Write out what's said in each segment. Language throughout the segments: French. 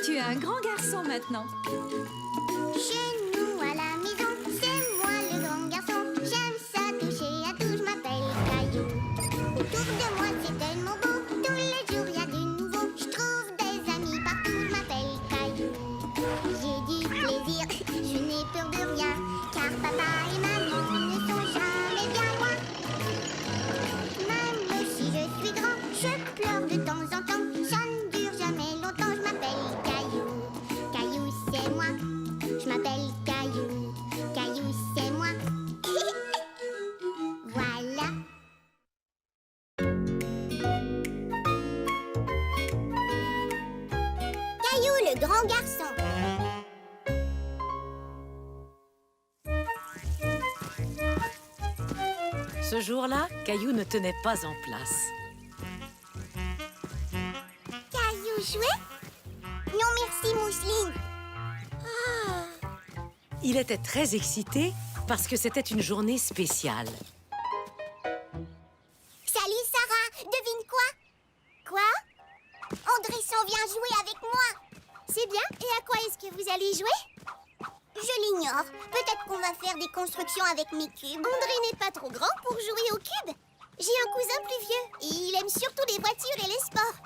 Tu es un grand garçon maintenant. Chez nous à la maison, c'est moi le grand garçon. J'aime ça toucher à tout, je m'appelle Caillou. Autour de moi c'est tellement beau, tous les jours il y a du nouveau. Je trouve des amis partout, je m'appelle Caillou. J'ai du plaisir, je n'ai peur de rien, car papa et maman ne sont jamais bien loin. Même si je suis grand, je pleure de temps en temps. Ça ne dure jamais longtemps, je m'appelle Caillou. Caillou c'est moi, je m'appelle Caillou. Caillou c'est moi. Voilà. Caillou le grand garçon. Ce jour-là, Caillou ne tenait pas en place. Caillou jouet? Non merci Mousseline. Il était très excité parce que c'était une journée spéciale. Salut Sarah, devine quoi? Quoi? André s'en vient jouer avec moi. C'est bien, et à quoi est-ce que vous allez jouer? Je l'ignore. Peut-être qu'on va faire des constructions avec mes cubes. André n'est pas trop grand pour jouer aux cubes. J'ai un cousin plus vieux, et il aime surtout les voitures et les sports.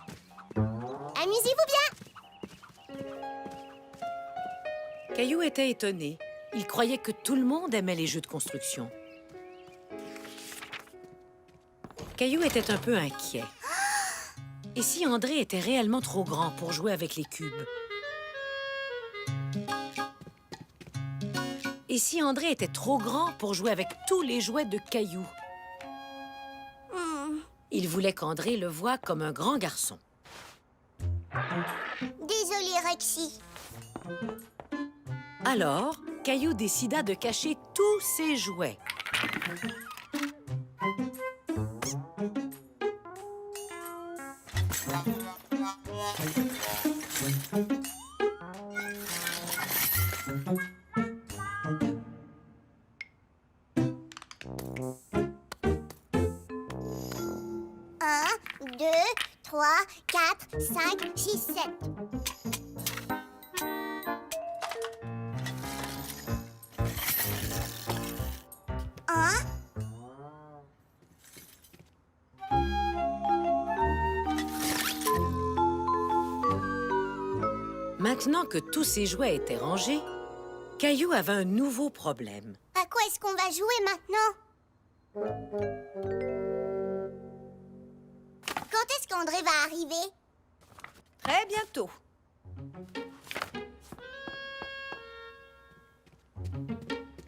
Amusez-vous bien. Caillou était étonné. Il croyait que tout le monde aimait les jeux de construction. Caillou était un peu inquiet. Et si André était réellement trop grand pour jouer avec les cubes? Et si André était trop grand pour jouer avec tous les jouets de Caillou? Il voulait qu'André le voie comme un grand garçon. Désolée Rexy. Alors, Caillou décida de cacher tous ses jouets. Un, deux, trois, quatre, cinq, six, sept. Un. Maintenant que tous ses jouets étaient rangés, Caillou avait un nouveau problème. À quoi est-ce qu'on va jouer maintenant? Quand est-ce qu'André va arriver? Très bientôt.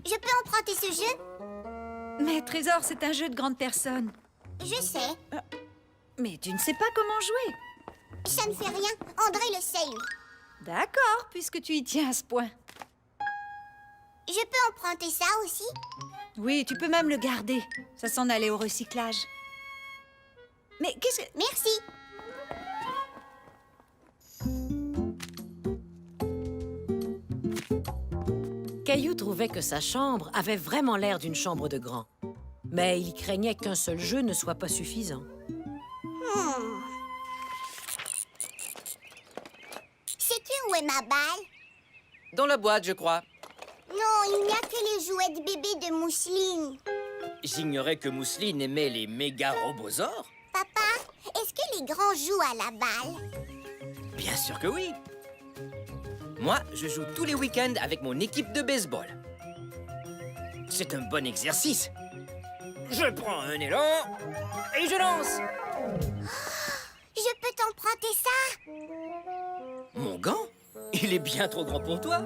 Je peux emprunter ce jeu? Mais Trésor, c'est un jeu de grande personne. Je sais. Mais tu ne sais pas comment jouer. Ça ne fait rien. André le sait, lui. D'accord, puisque tu y tiens à ce point. Je peux emprunter ça aussi? Oui, tu peux même le garder. Ça s'en allait au recyclage. Mais qu'est-ce que... Merci. Caillou trouvait que sa chambre avait vraiment l'air d'une chambre de grand. Mais il craignait qu'un seul jeu ne soit pas suffisant. Sais-tu où est ma balle? Dans la boîte, je crois. Non, il n'y a que les jouets de bébé de Mousseline. J'ignorais que Mousseline aimait les méga robosaures. Papa, est-ce que les grands jouent à la balle? Bien sûr que oui. Moi, je joue tous les week-ends avec mon équipe de baseball. C'est un bon exercice. Je prends un élan et je lance. Je peux t'emprunter ça? Mon gant? Il est bien trop grand pour toi.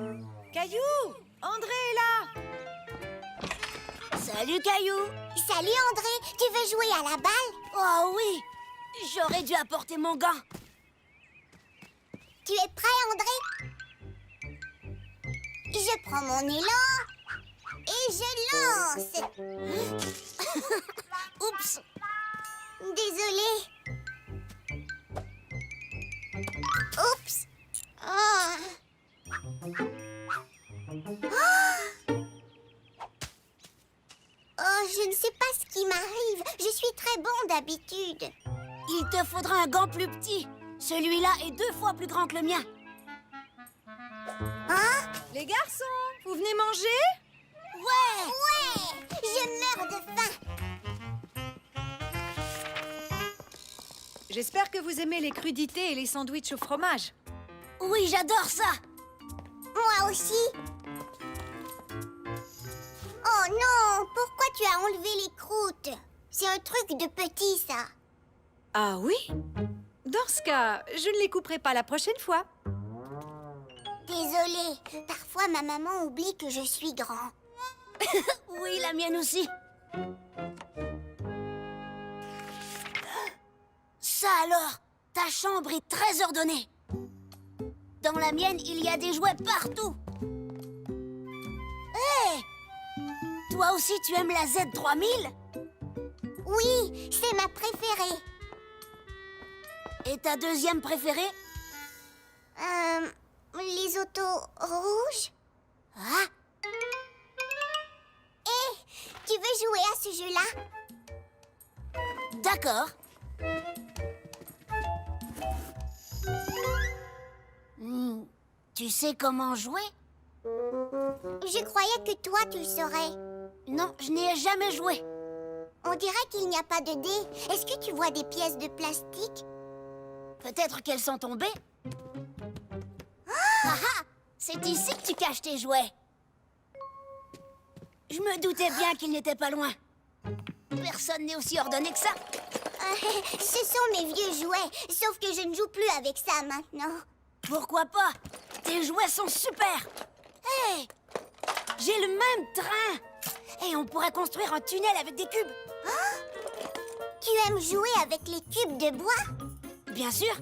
Caillou! André est là! Salut, Caillou. Salut, André. Tu veux jouer à la balle? Oh oui! J'aurais dû apporter mon gant. Tu es prêt, André? Je prends mon élan et je lance. Oups! Désolée. Oups. Oh. Oh, je ne sais pas ce qui m'arrive. Je suis très bon d'habitude. Il te faudra un gant plus petit. Celui-là est 2 fois plus grand que le mien. Hein? Les garçons, vous venez manger? Ouais! Ouais! Je meurs de faim! J'espère que vous aimez les crudités et les sandwichs au fromage. Oui, j'adore ça. Moi aussi! Oh non! Pourquoi tu as enlevé les croûtes? C'est un truc de petit, ça. Ah oui? Dans ce cas, je ne les couperai pas la prochaine fois. Désolée, parfois ma maman oublie que je suis grand. Oui, la mienne aussi. Ça alors, ta chambre est très ordonnée. Dans la mienne, il y a des jouets partout. Hé! Toi aussi, tu aimes la Z3000? Oui, c'est ma préférée. Et ta deuxième préférée? Les autos rouges? Ah, Hé, tu veux jouer à ce jeu-là? d'accord. Tu sais comment jouer? Je croyais que toi, tu le saurais. Non, je n'y ai jamais joué. On dirait qu'il n'y a pas de dés. Est-ce que tu vois des pièces de plastique? Peut-être qu'elles sont tombées. Ah ah! C'est ici que tu caches tes jouets. Je me doutais bien qu'il n'était pas loin. Personne n'est aussi ordonné que ça. Ce sont mes vieux jouets, sauf que je ne joue plus avec ça maintenant. Pourquoi pas? Tes jouets sont super. Hé! J'ai le même train. Et on pourrait construire un tunnel avec des cubes. Tu aimes jouer avec les cubes de bois? Bien sûr.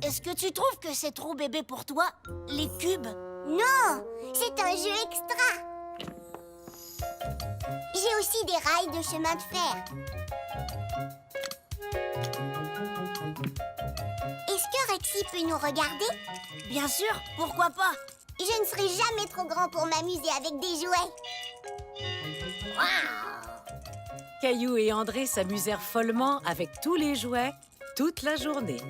Est-ce que tu trouves que c'est trop bébé pour toi, les cubes? Non, c'est un jeu extra. J'ai aussi des rails de chemin de fer. Est-ce que Rexy peut nous regarder? Bien sûr, pourquoi pas? Je ne serai jamais trop grand pour m'amuser avec des jouets. Caillou et André s'amusèrent follement avec tous les jouets toute la journée.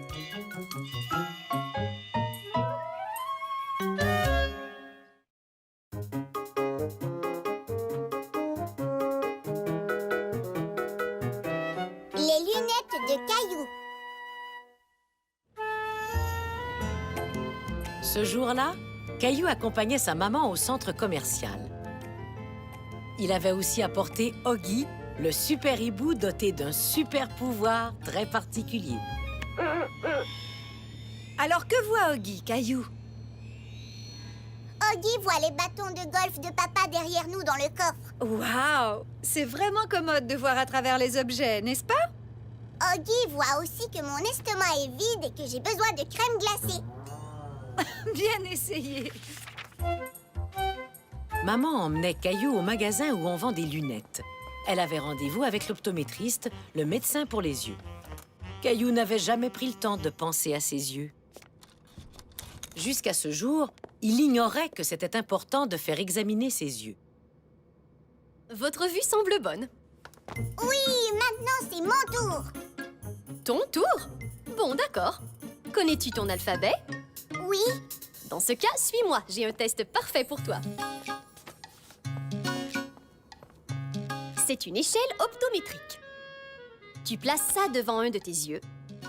Les lunettes de Caillou. Ce jour-là, Caillou accompagnait sa maman au centre commercial. Il avait aussi apporté Oggy, le super hibou doté d'un super pouvoir très particulier. Alors que voit Oggy, Caillou? Oggy voit les bâtons de golf de papa derrière nous dans le coffre. Waouh! C'est vraiment commode de voir à travers les objets, n'est-ce pas? Oggy voit aussi que mon estomac est vide et que j'ai besoin de crème glacée. Bien essayé. Maman emmenait Caillou au magasin où on vend des lunettes. Elle avait rendez-vous avec l'optométriste, le médecin pour les yeux. Caillou n'avait jamais pris le temps de penser à ses yeux. Jusqu'à ce jour, il ignorait que c'était important de faire examiner ses yeux. Votre vue semble bonne. Oui, maintenant c'est mon tour. Ton tour? Bon, d'accord. Connais-tu ton alphabet? Oui, Dans ce cas, suis-moi. J'ai un test parfait pour toi. C'est une échelle optométrique. Tu places ça devant un de tes yeux.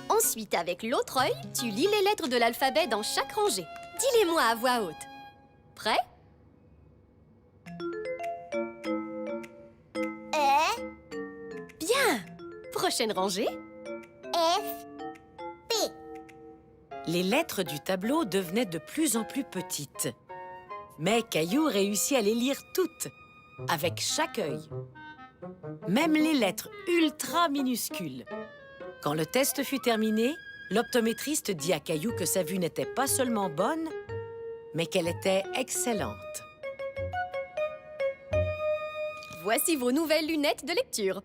Ensuite, avec l'autre œil, tu lis les lettres de l'alphabet dans chaque rangée. Dis-les-moi à voix haute. Prêt? Bien! Prochaine rangée. F, P. Les lettres du tableau devenaient de plus en plus petites. Mais Caillou réussit à les lire toutes, avec chaque œil. Même les lettres ultra minuscules. Quand le test fut terminé, l'optométriste dit à Caillou que sa vue n'était pas seulement bonne, mais qu'elle était excellente. Voici vos nouvelles lunettes de lecture.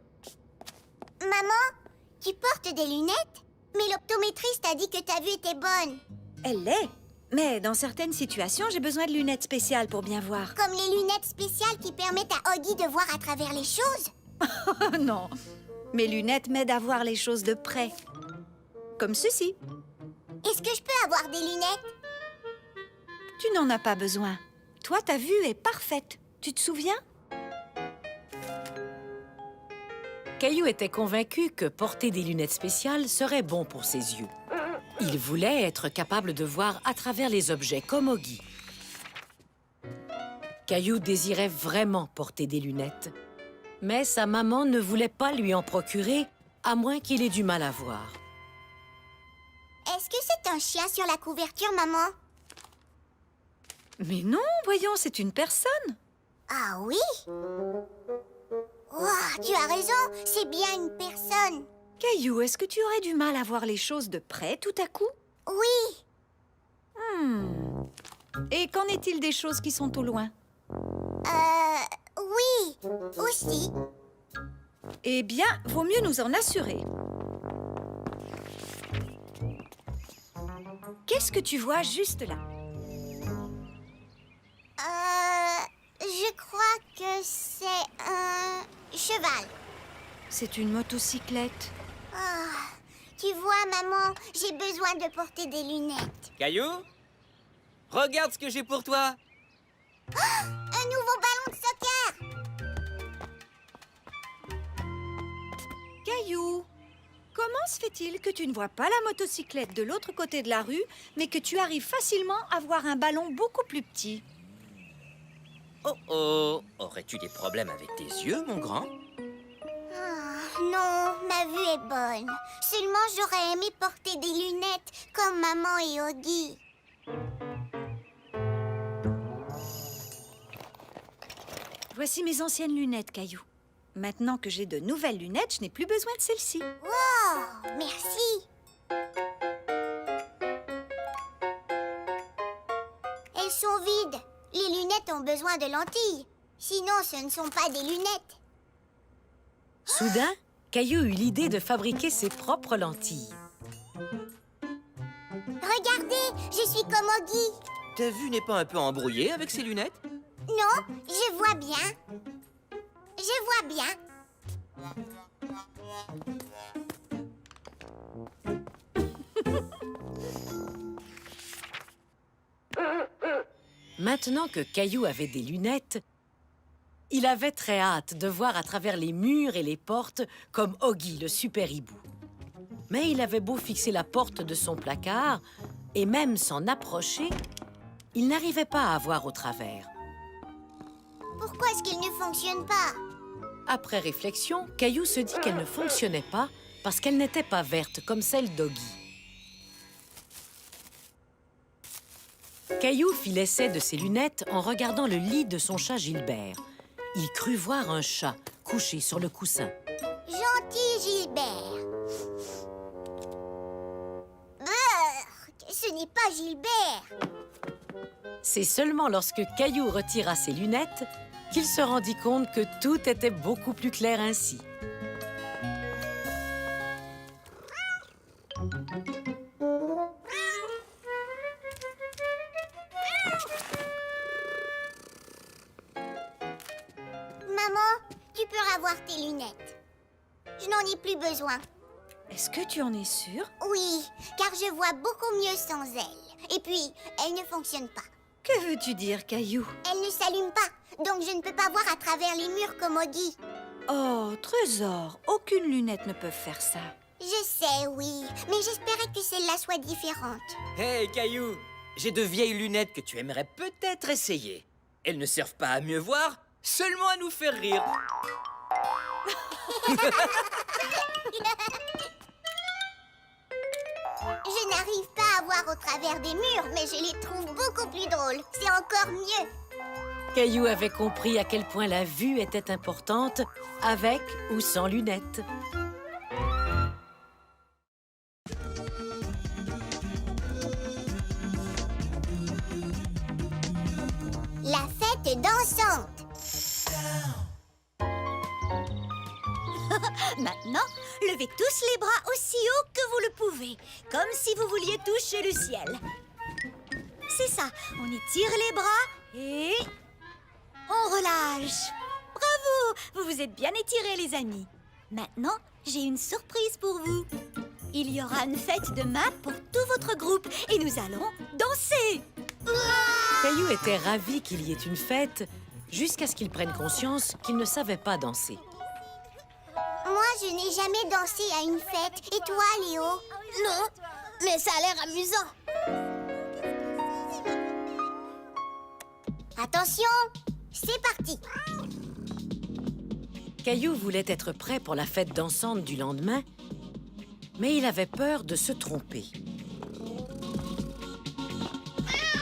Maman, tu portes des lunettes? Mais l'optométriste a dit que ta vue était bonne. Elle l'est. Mais dans certaines situations, j'ai besoin de lunettes spéciales pour bien voir. Comme les lunettes spéciales qui permettent à Oggy de voir à travers les choses. Oh non! Mes lunettes m'aident à voir les choses de près. Comme ceci. Est-ce que je peux avoir des lunettes? Tu n'en as pas besoin. Toi, ta vue est parfaite. Tu te souviens? Caillou était convaincu que porter des lunettes spéciales serait bon pour ses yeux. Il voulait être capable de voir à travers les objets comme Oggy. Caillou désirait vraiment porter des lunettes. Mais sa maman ne voulait pas lui en procurer, à moins qu'il ait du mal à voir. Est-ce que c'est un chien sur la couverture, maman? Mais non, voyons, c'est une personne. Ah oui? Ouah, tu as raison, c'est bien une personne. Caillou, est-ce que tu aurais du mal à voir les choses de près tout à coup? Oui. Et qu'en est-il des choses qui sont au loin? Oui, aussi. Eh bien, vaut mieux nous en assurer. Qu'est-ce que tu vois juste là? Je crois que c'est un cheval. C'est une motocyclette. Ah, tu vois, maman, j'ai besoin de porter des lunettes. Caillou, regarde ce que j'ai pour toi. Un nouveau ballon de soccer. Caillou, comment se fait-il que tu ne vois pas la motocyclette de l'autre côté de la rue, mais que tu arrives facilement à voir un ballon beaucoup plus petit? Oh oh, aurais-tu des problèmes avec tes yeux, mon grand? Ah, non, ma vue est bonne. Seulement, j'aurais aimé porter des lunettes comme maman et Oggy. Voici mes anciennes lunettes, Caillou. Maintenant que j'ai de nouvelles lunettes, je n'ai plus besoin de celles-ci. Oh, merci. Elles sont vides. Les lunettes ont besoin de lentilles. Sinon, ce ne sont pas des lunettes. Soudain, Caillou eut l'idée de fabriquer ses propres lentilles. Regardez, je suis comme Oggy. Ta vue n'est pas un peu embrouillée avec ces lunettes? Non, je vois bien. Je vois bien. Maintenant que Caillou avait des lunettes, il avait très hâte de voir à travers les murs et les portes comme Oggy, le super hibou. Mais il avait beau fixer la porte de son placard et même s'en approcher, il n'arrivait pas à voir au travers. Pourquoi est-ce qu'il ne fonctionne pas? Après réflexion, Caillou se dit qu'elle ne fonctionnait pas parce qu'elle n'était pas verte comme celle d'Oggy. Caillou fit l'essai de ses lunettes en regardant le lit de son chat Gilbert. Il crut voir un chat couché sur le coussin. Gentil Gilbert. Brrr, ce n'est pas Gilbert. C'est seulement lorsque Caillou retira ses lunettes qu'il se rendit compte que tout était beaucoup plus clair ainsi. Maman, tu peux avoir tes lunettes. Je n'en ai plus besoin. Est-ce que tu en es sûre? Oui, car je vois beaucoup mieux sans elles. Et puis, elles ne fonctionnent pas. Que veux-tu dire, Caillou? Elles ne s'allument pas, donc je ne peux pas voir à travers les murs comme Oggy. Oh, trésor, aucune lunette ne peut faire ça. Je sais, oui, mais j'espérais que celle-là soit différente. Hey, Caillou, j'ai de vieilles lunettes que tu aimerais peut-être essayer. Elles ne servent pas à mieux voir, seulement à nous faire rire. Je n'arrive pas à voir au travers des murs, mais je les trouve beaucoup plus drôles. C'est encore mieux. Caillou avait compris à quel point la vue était importante, avec ou sans lunettes. La fête est dansante. Maintenant, levez tous les bras aussi haut que vous le pouvez, comme si vous vouliez toucher le ciel. C'est ça, on étire les bras et on relâche. Bravo, vous vous êtes bien étirés les amis. Maintenant, j'ai une surprise pour vous. Il y aura une fête demain pour tout votre groupe et nous allons danser. Ouah! Caillou était ravi qu'il y ait une fête, jusqu'à ce qu'il prenne conscience qu'il ne savait pas danser. Moi, je n'ai jamais dansé à une fête. Et toi, Léo? Non, mais ça a l'air amusant. Attention, c'est parti. Caillou voulait être prêt pour la fête dansante du lendemain, mais il avait peur de se tromper.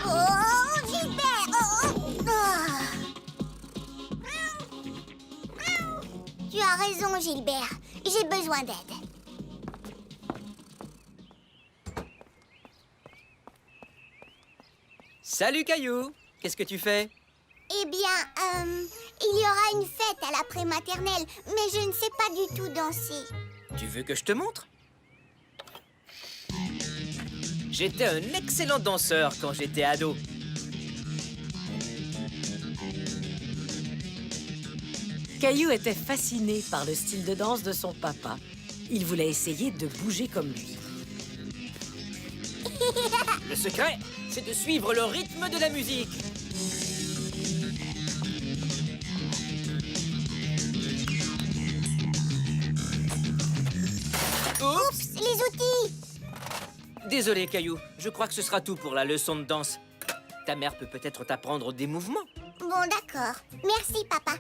Oh, Gilbert! Oh. Tu as raison, Gilbert. J'ai besoin d'aide. Salut Caillou, qu'est-ce que tu fais? Eh bien, il y aura une fête à la prématernelle, mais je ne sais pas du tout danser. Tu veux que je te montre? J'étais un excellent danseur quand j'étais ado. Caillou était fasciné par le style de danse de son papa. Il voulait essayer de bouger comme lui. Le secret, c'est de suivre le rythme de la musique. Oups! Les outils! Désolé, Caillou. Je crois que ce sera tout pour la leçon de danse. Ta mère peut peut-être t'apprendre des mouvements. Bon, d'accord. Merci, papa.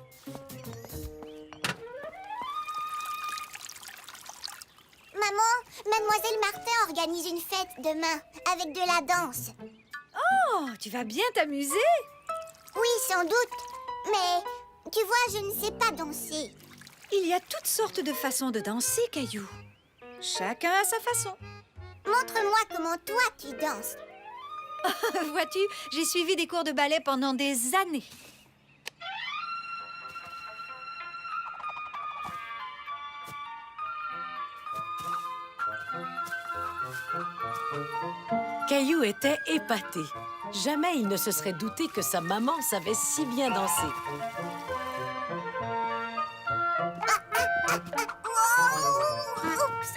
Maman, Mademoiselle Martin organise une fête demain, avec de la danse. Oh, tu vas bien t'amuser? Oui, sans doute. Mais, tu vois, je ne sais pas danser. Il y a toutes sortes de façons de danser, Caillou. Chacun a sa façon. Montre-moi comment toi, tu danses. Vois-tu, j'ai suivi des cours de ballet pendant des années. Caillou était épaté. Jamais il ne se serait douté que sa maman savait si bien danser. Oh, oups.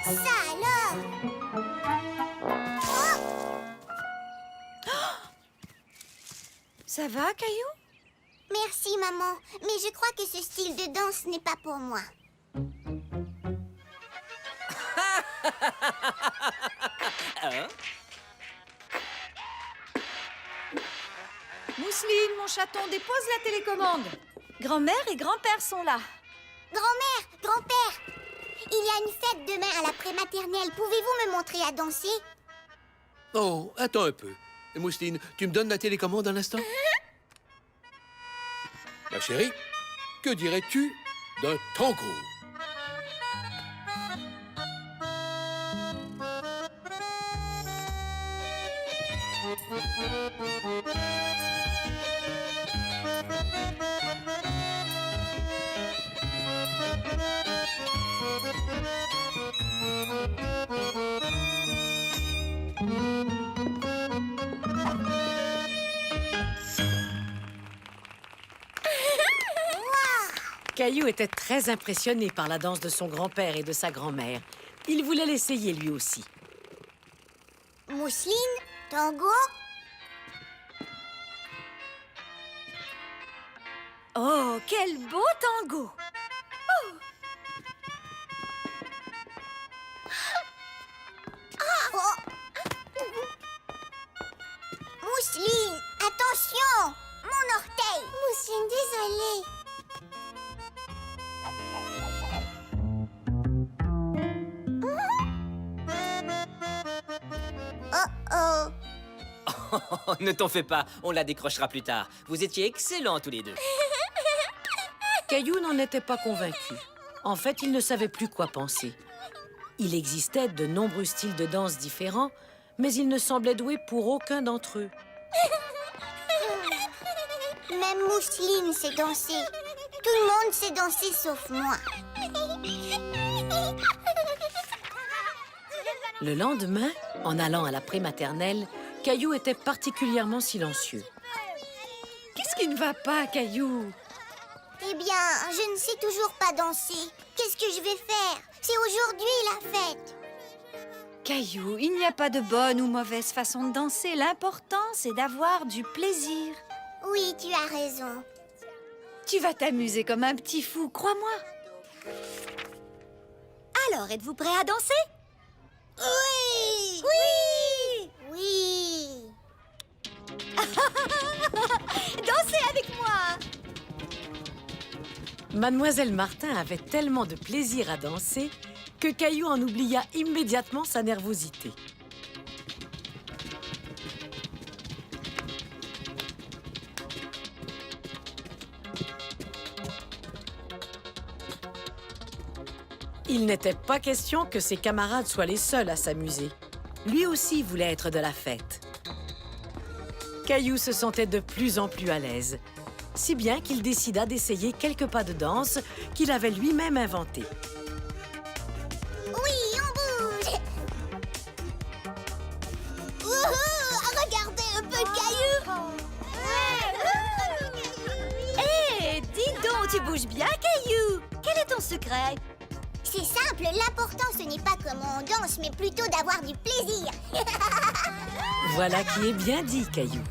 Ça alors? Ça va, Caillou? Merci, maman. Mais je crois que ce style de danse n'est pas pour moi. Hein? Mousseline, mon chaton, dépose la télécommande. Grand-mère et grand-père sont là. Grand-mère, grand-père, il y a une fête demain à la prématernelle. Pouvez-vous me montrer à danser? Oh, attends un peu. Mousseline, tu me donnes la télécommande un instant? Ma chérie, que dirais-tu d'un tango? Caillou était très impressionné par la danse de son grand-père et de sa grand-mère. Il voulait l'essayer lui aussi. Mousseline, tango? Oh, quel beau tango! Oh. Mousseline, attention! Mon orteil! Mousseline, désolée. Oh. Oh, ne t'en fais pas, on la décrochera plus tard. Vous étiez excellents tous les deux. Caillou n'en était pas convaincu. En fait, il ne savait plus quoi penser. Il existait de nombreux styles de danse différents, mais il ne semblait doué pour aucun d'entre eux. Même Mousseline sait danser. Tout le monde sait danser sauf moi. Le lendemain, en allant à la prématernelle, Caillou était particulièrement silencieux. Qu'est-ce qui ne va pas, Caillou? Eh bien, je ne sais toujours pas danser. Qu'est-ce que je vais faire? C'est aujourd'hui la fête. Caillou, il n'y a pas de bonne ou mauvaise façon de danser. L'important, c'est d'avoir du plaisir. Oui, tu as raison. Tu vas t'amuser comme un petit fou, crois-moi. Alors, êtes-vous prêts à danser? Oui! Oui! Oui! Dansez avec moi! Mademoiselle Martin avait tellement de plaisir à danser que Caillou en oublia immédiatement sa nervosité. Il n'était pas question que ses camarades soient les seuls à s'amuser. Lui aussi voulait être de la fête. Caillou se sentait de plus en plus à l'aise, si bien qu'il décida d'essayer quelques pas de danse qu'il avait lui-même inventés. Oui, on bouge! Wouhou! Regardez un peu Caillou! Hé, dis donc, tu bouges bien, Caillou! Quel est ton secret? C'est simple, l'important ce n'est pas comment on danse, mais plutôt d'avoir du plaisir. Voilà qui est bien dit, Caillou.